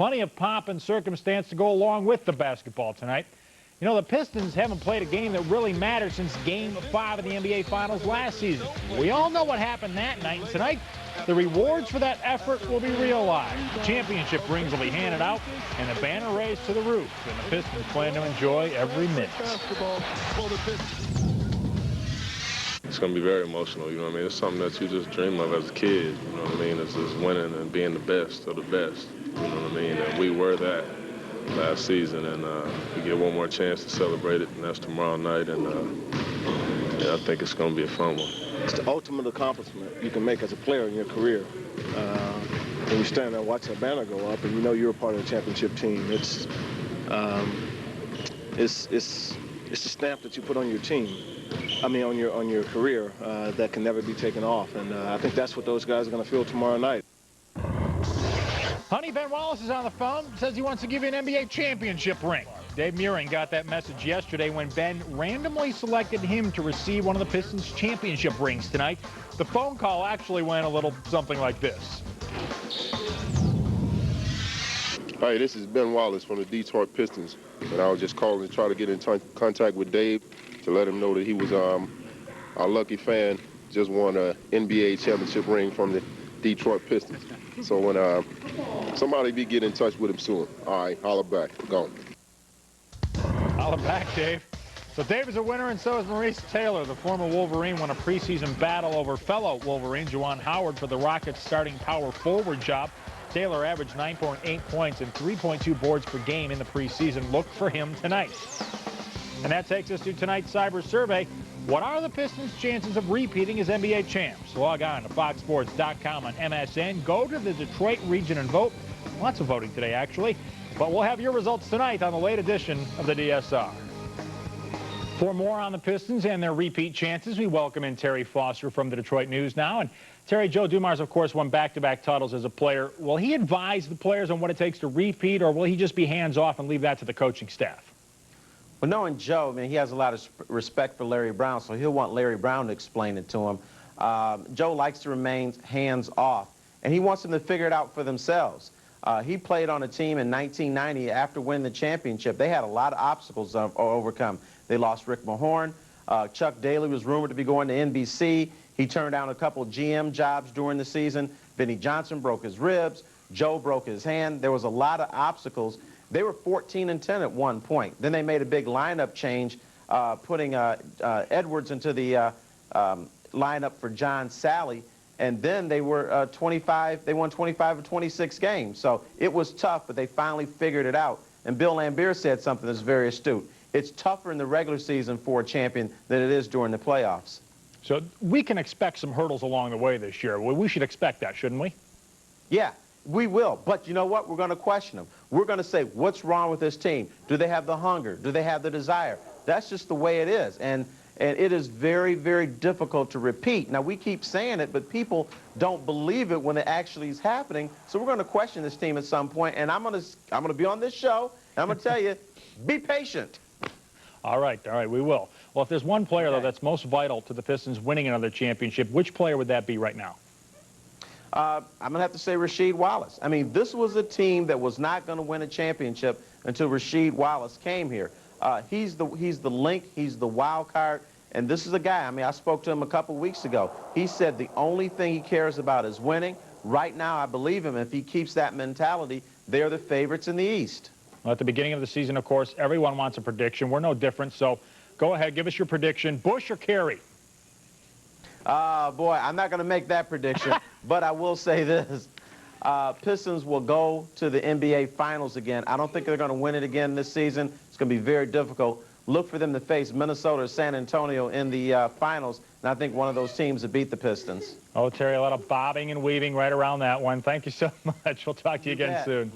plenty of pomp and circumstance to go along with the basketball tonight. You know, the Pistons haven't played a game that really mattered since Game 5 of the NBA Finals last season. We all know what happened that night, and tonight, the rewards for that effort will be realized. The championship rings will be handed out, and the banner raised to the roof, and the Pistons plan to enjoy every minute. It's going to be very emotional, you know what I mean? It's something that you just dream of as a kid, you know what I mean? It's just winning and being the best of the best, you know what I mean? And we were that last season, and we get one more chance to celebrate it, and that's tomorrow night, and yeah, I think it's going to be a fun one. It's the ultimate accomplishment you can make as a player in your career. When you stand there and watch that banner go up, and you know you're a part of the championship team, it's the stamp that you put on your team. I mean, on your career that can never be taken off, and I think that's what those guys are going to feel tomorrow night. Honey, Ben Wallace is on the phone, says he wants to give you an NBA championship ring. Dave Muehring got that message yesterday when Ben randomly selected him to receive one of the Pistons championship rings tonight. The phone call actually went a little something like this. Hi, this is Ben Wallace from the Detroit Pistons, and I was just calling to try to get in contact with Dave to let him know that he was our lucky fan, just won an NBA championship ring from the Detroit Pistons. So when somebody be get in touch with him soon. All right, holler back. Go. Holler back, Dave. So Dave is a winner, and so is Maurice Taylor. The former Wolverine won a preseason battle over fellow Wolverine Juwan Howard for the Rockets' starting power forward job. Taylor averaged 9.8 points and 3.2 boards per game in the preseason. Look for him tonight. And that takes us to tonight's Cyber Survey. What are the Pistons' chances of repeating as NBA champs? Log on to foxsports.com on MSN. Go to the Detroit region and vote. Lots of voting today, actually. But we'll have your results tonight on the late edition of the DSR. For more on the Pistons and their repeat chances, we welcome in Terry Foster from the Detroit News now. And Terry, Joe Dumars, of course, won back-to-back titles as a player. Will he advise the players on what it takes to repeat, or will he just be hands-off and leave that to the coaching staff? Well, knowing Joe, I mean, he has a lot of respect for Larry Brown, so he'll want Larry Brown to explain it to him. Joe likes to remain hands-off, and he wants them to figure it out for themselves. He played on a team in 1990 after winning the championship. They had a lot of obstacles to overcome. They lost Rick Mahorn. Chuck Daly was rumored to be going to NBC. He turned down a couple GM jobs during the season. Vinnie Johnson broke his ribs. Joe broke his hand. There was a lot of obstacles. They were 14-10 at one point. Then they made a big lineup change, putting Edwards into the lineup for John Sally, and then they were 25. They won 25 of 26 games. So it was tough, but they finally figured it out. And Bill Lambier said something that's very astute. It's tougher in the regular season for a champion than it is during the playoffs. So we can expect some hurdles along the way this year. Well, we should expect that, shouldn't we? Yeah. We will, but you know what? We're going to question them. We're going to say, what's wrong with this team? Do they have the hunger? Do they have the desire? That's just the way it is, and it is very, very difficult to repeat. Now, we keep saying it, but people don't believe it when it actually is happening, so we're going to question this team at some point, and I'm going to be on this show, and I'm going to tell you, be patient. All right, we will. Well, if there's one player, though, that's most vital to the Pistons winning another championship, which player would that be right now? I'm going to have to say Rasheed Wallace. I mean, this was a team that was not going to win a championship until Rasheed Wallace came here. He's the link, he's the wild card, and this is a guy, I mean, I spoke to him a couple weeks ago. He said the only thing he cares about is winning. Right now, I believe him. If he keeps that mentality, they're the favorites in the East. Well, at the beginning of the season, of course, everyone wants a prediction. We're no different, so go ahead, give us your prediction. Bush or Carey? Boy, I'm not going to make that prediction, but I will say this. Pistons will go to the NBA Finals again. I don't think they're going to win it again this season. It's going to be very difficult. Look for them to face Minnesota or San Antonio in the Finals, and I think one of those teams will beat the Pistons. Oh, Terry, a lot of bobbing and weaving right around that one. Thank you so much. We'll talk to you again soon.